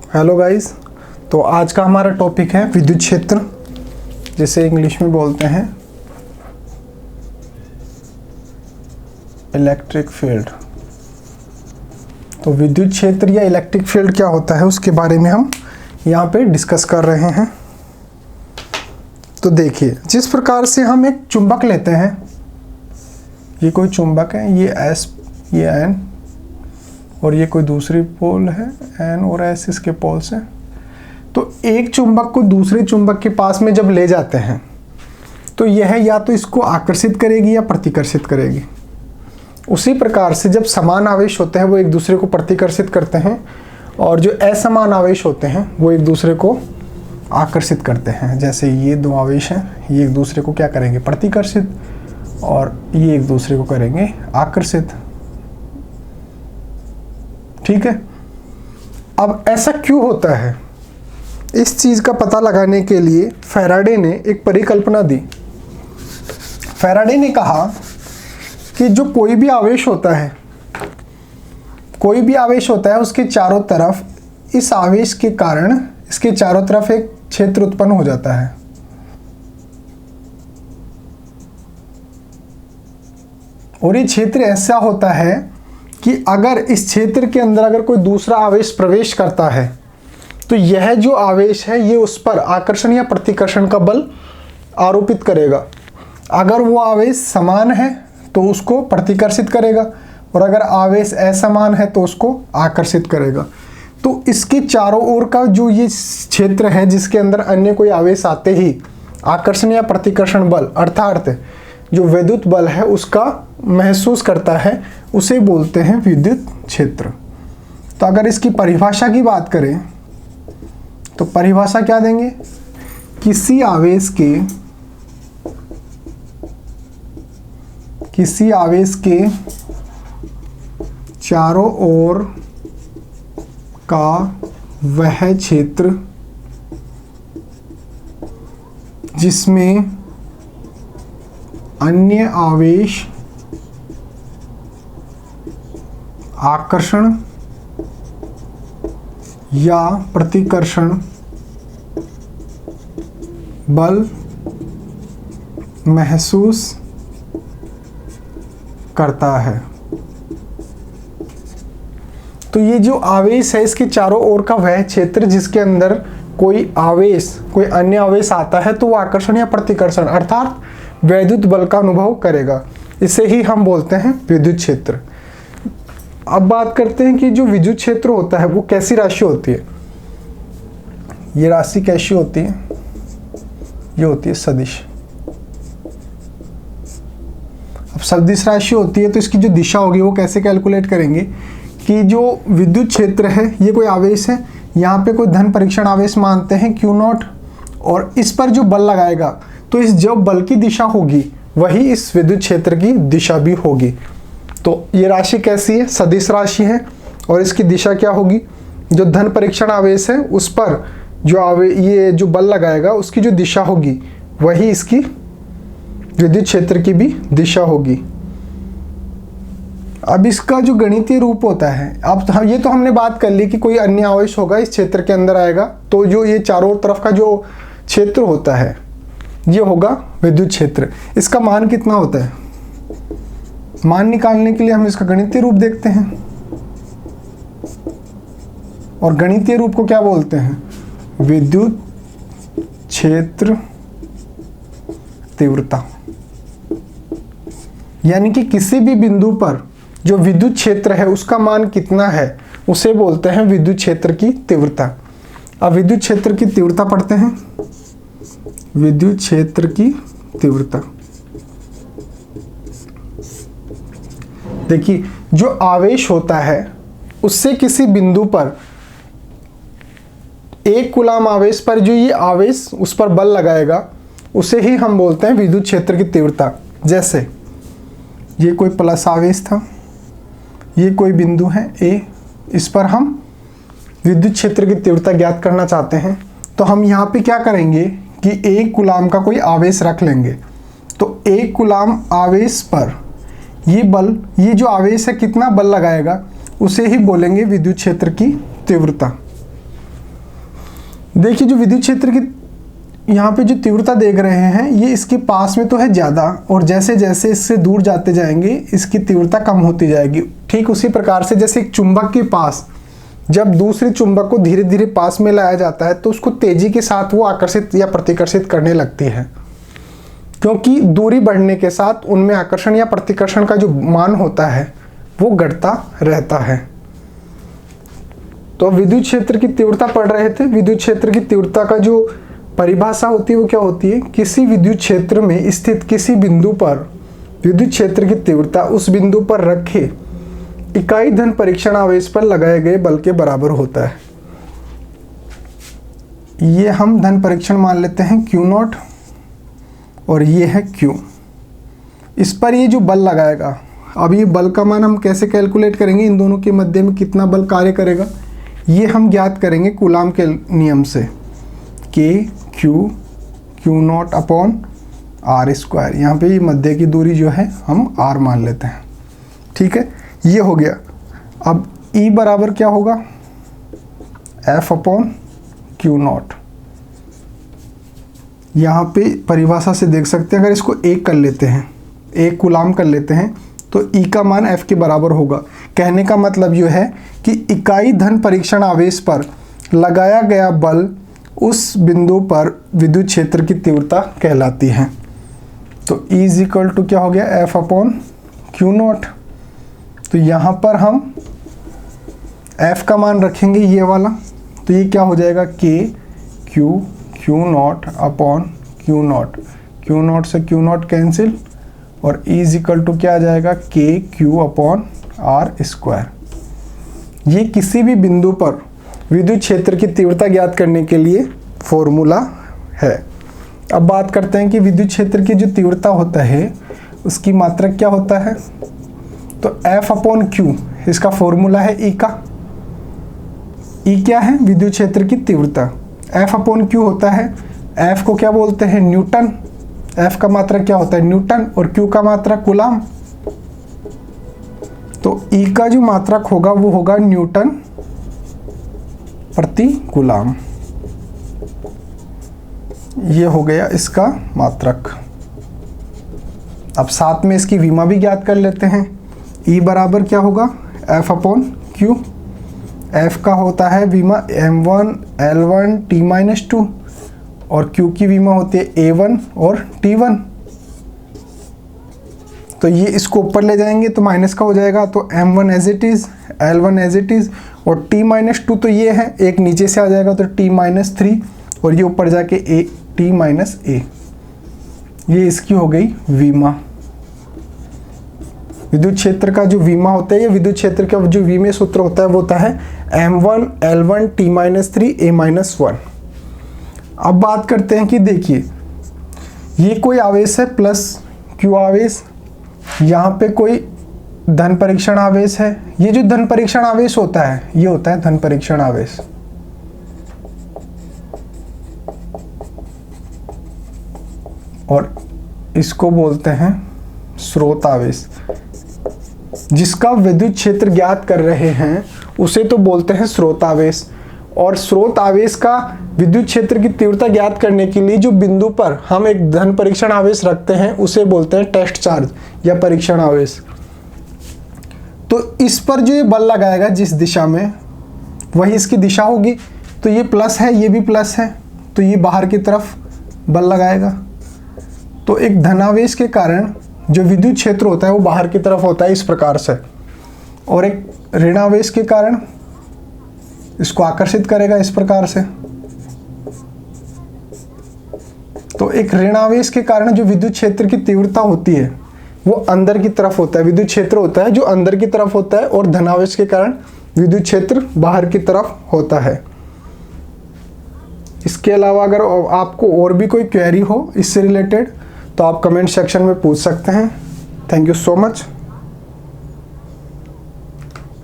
Hello guys. तो आज का हमारा टॉपिक है विद्युत क्षेत्र, जिसे इंग्लिश में बोलते हैं इलेक्ट्रिक फील्ड। तो विद्युत क्षेत्र या इलेक्ट्रिक फील्ड क्या होता है उसके बारे में हम यहाँ पे डिस्कस कर रहे हैं। तो देखिए, जिस प्रकार से हम एक चुंबक लेते हैं, ये कोई चुंबक है, ये S ये N और ये कोई दूसरी पोल है N और S इसके पोल्स हैं। तो एक चुंबक को दूसरे चुंबक के पास में जब ले जाते हैं तो यह या तो इसको आकर्षित करेगी या प्रतिकर्षित करेगी। उसी प्रकार से जब समान आवेश होते हैं वो एक दूसरे को प्रतिकर्षित करते हैं और जो असमान आवेश होते हैं वो एक दूसरे को आकर्षित करते हैं। जैसे ये दो आवेश हैं, ये एक दूसरे को क्या करेंगे, प्रतिकर्षित, और ये एक दूसरे को करेंगे आकर्षित। ठीक है। अब ऐसा क्यों होता है, इस चीज का पता लगाने के लिए फैराडे ने एक परिकल्पना दी। फैराडे ने कहा कि जो कोई भी आवेश होता है उसके चारों तरफ, इस आवेश के कारण इसके चारों तरफ एक क्षेत्र उत्पन्न हो जाता है। और ये क्षेत्र ऐसा होता है कि अगर इस क्षेत्र के अंदर अगर कोई दूसरा आवेश प्रवेश करता है तो यह जो आवेश है ये उस पर आकर्षण या प्रतिकर्षण का बल आरोपित करेगा। अगर वो आवेश समान है तो उसको प्रतिकर्षित करेगा और अगर आवेश असमान है तो उसको आकर्षित करेगा। तो इसके चारों ओर का जो ये क्षेत्र है जिसके अंदर अन्य कोई आवेश आते ही आकर्षण या प्रतिकर्षण बल अर्थात जो विद्युत बल है उसका महसूस करता है, उसे बोलते हैं विद्युत क्षेत्र। तो अगर इसकी परिभाषा की बात करें तो परिभाषा क्या देंगे, किसी आवेश के चारों ओर का वह क्षेत्र जिसमें अन्य आवेश आकर्षण या प्रतिकर्षण बल महसूस करता है। तो ये जो आवेश है इसके चारों ओर का वह क्षेत्र जिसके अंदर कोई अन्य आवेश आता है तो वो आकर्षण या प्रतिकर्षण अर्थात वैद्युत बल का अनुभव करेगा। इसे ही हम बोलते हैं विद्युत क्षेत्र। अब बात करते हैं कि जो विद्युत क्षेत्र होता है वो कैसी राशि होती है। ये राशि कैसी होती है, ये होती है सदिश। अब सदिश राशि होती है तो इसकी जो दिशा होगी वो कैसे कैलकुलेट करेंगे कि जो विद्युत क्षेत्र है ये कोई आवेश है, यहाँ पे कोई धन परीक्षण आवेश मानते हैं Q0 और इस पर जो बल लगाएगा तो इस जो बल की दिशा होगी वही इस विद्युत क्षेत्र की दिशा भी होगी। तो ये राशि कैसी है, सदिश राशि है और इसकी दिशा क्या होगी, जो धन परीक्षण आवेश है उस पर ये जो बल लगाएगा उसकी जो दिशा होगी वही इसकी विद्युत क्षेत्र की भी दिशा होगी। अब इसका जो गणितीय रूप होता है, अब ये तो हमने बात कर ली कि कोई अन्य आवेश होगा इस क्षेत्र के अंदर आएगा तो जो ये चारों तरफ का जो क्षेत्र होता है ये होगा विद्युत क्षेत्र। इसका मान कितना होता है, मान निकालने के लिए हम इसका गणितीय रूप देखते हैं और गणितीय रूप को क्या बोलते हैं, विद्युत क्षेत्र तीव्रता। यानी कि किसी भी बिंदु पर जो विद्युत क्षेत्र है उसका मान कितना है उसे बोलते हैं विद्युत क्षेत्र की तीव्रता। अब विद्युत क्षेत्र की तीव्रता पढ़ते हैं, विद्युत क्षेत्र की तीव्रता। देखिए, जो आवेश होता है उससे किसी बिंदु पर एक कूलाम आवेश पर जो ये आवेश उस पर बल लगाएगा उसे ही हम बोलते हैं विद्युत क्षेत्र की तीव्रता। जैसे ये कोई प्लस आवेश था, ये कोई बिंदु है A, इस पर हम विद्युत क्षेत्र की तीव्रता ज्ञात करना चाहते हैं तो हम यहाँ पे क्या करेंगे कि एक कूलाम का कोई आवेश रख लेंगे। तो एक कूलाम आवेश पर ये जो आवेश है कितना बल लगाएगा उसे ही बोलेंगे विद्युत क्षेत्र की तीव्रता। देखिए जो विद्युत क्षेत्र की यहाँ पे जो तीव्रता देख रहे हैं ये इसके पास में तो है ज़्यादा, और जैसे जैसे इससे दूर जाते जाएंगे इसकी तीव्रता कम होती जाएगी। ठीक उसी प्रकार से जैसे एक चुंबक के पास जब दूसरे चुंबक को धीरे धीरे पास में लाया जाता है तो उसको तेजी के साथ वो आकर्षित या प्रतिकर्षित करने लगती है, क्योंकि दूरी बढ़ने के साथ उनमें आकर्षण या प्रतिकर्षण का जो मान होता है वो घटता रहता है। तो विद्युत क्षेत्र की तीव्रता पढ़ रहे थे। विद्युत क्षेत्र की तीव्रता का जो परिभाषा होती है वो क्या होती है? किसी विद्युत क्षेत्र में स्थित किसी बिंदु पर विद्युत क्षेत्र की तीव्रता उस बिंदु पर रखे इकाई धन परीक्षण आवेश पर लगाए गए बल के बराबर होता है। ये हम धन परीक्षण मान लेते हैं Q0 और ये है Q। इस पर ये जो बल लगाएगा, अब ये बल का मान हम कैसे कैलकुलेट करेंगे, इन दोनों के मध्य में कितना बल कार्य करेगा ये हम ज्ञात करेंगे कूलाम के नियम से। K Q0 upon R square. यहाँ पे ये मध्य की दूरी जो है हम R मान लेते हैं। ठीक है, ये हो गया। अब E बराबर क्या होगा? F upon Q0। यहाँ पे परिभाषा से देख सकते हैं, अगर इसको 1 कर लेते हैं, 1 कूलाम कर लेते हैं तो E का मान F के बराबर होगा। कहने का मतलब ये है कि इकाई धन परीक्षण आवेश पर लगाया गया बल उस बिंदु पर विद्युत क्षेत्र की तीव्रता कहलाती है। तो E इज इक्वल टू क्या हो गया? F upon Q0। तो यहाँ पर हम F का मान रखेंगे ये वाला, तो ये क्या हो जाएगा? K Q0 upon Q0। Q0 से Q0 कैंसिल और E इज इक्वल टू क्या आ जाएगा? K Q upon R square. ये किसी भी बिंदु पर विद्युत क्षेत्र की तीव्रता ज्ञात करने के लिए फॉर्मूला है। अब बात करते हैं कि विद्युत क्षेत्र की जो तीव्रता होता है उसकी मात्रक क्या होता है। तो F अपॉन Q इसका फॉर्मूला है E का। E क्या है? विद्युत क्षेत्र की तीव्रता। F अपॉन Q होता है, F को क्या बोलते हैं? न्यूटन। F का मात्रक क्या होता है? न्यूटन। और Q का मात्रक कूलाम। तो E का जो मात्रक होगा वो होगा न्यूटन प्रति कूलाम। ये हो गया इसका मात्रक। अब साथ में इसकी विमा भी ज्ञात कर लेते हैं। E बराबर क्या होगा? F upon Q। F का होता है विमा M1 L1 T-2 और Q की विमा होती है A1 और T1। तो ये इसको ऊपर ले जाएंगे तो माइनस का हो जाएगा, तो M1 as it is, L1 as it is, और T-2 तो ये है, एक नीचे से आ जाएगा तो T-3 और ये ऊपर जाके T-A। ये इसकी हो गई विमा। विद्युत क्षेत्र का जो विमा होता है, ये विद्युत क्षेत्र का जो विमेय सूत्र होता है वो होता है M1 L1 T-3 A-1। अब बात करते हैं कि देखिए ये कोई आवेश है प्लस Q आवेश, यहाँ पे कोई धन परीक्षण आवेश है। ये जो धन परीक्षण आवेश होता है ये होता है धन परीक्षण आवेश। और इसको बोलते हैं स्रोत आवेश। जिसका विद्युत क्षेत्र ज्ञात कर रहे हैं उसे तो बोलते हैं स्रोत आवेश। और स्रोत आवेश का विद्युत क्षेत्र की तीव्रता ज्ञात करने के लिए जो बिंदु पर हम एक धन परीक्षण आवेश रखते हैं उसे बोलते हैं टेस्ट चार्ज या परीक्षण आवेश। तो इस पर जो ये बल लगाएगा जिस दिशा में, वही इसकी दिशा होगी। तो ये प्लस है, ये भी प्लस है, तो ये बाहर की तरफ बल लगाएगा। तो एक धनावेश के कारण जो विद्युत क्षेत्र होता है वो बाहर की तरफ होता है इस प्रकार से, और एक ऋणावेश के कारण इसको आकर्षित करेगा इस प्रकार से। तो एक ऋणावेश के कारण जो विद्युत क्षेत्र की तीव्रता होती है वो अंदर की तरफ होता है, विद्युत क्षेत्र होता है जो अंदर की तरफ होता है, और धनावेश के कारण विद्युत क्षेत्र बाहर की तरफ होता है। इसके अलावा अगर आपको और भी कोई क्वेरी हो इससे रिलेटेड तो आप कमेंट सेक्शन में पूछ सकते हैं। Thank you so much.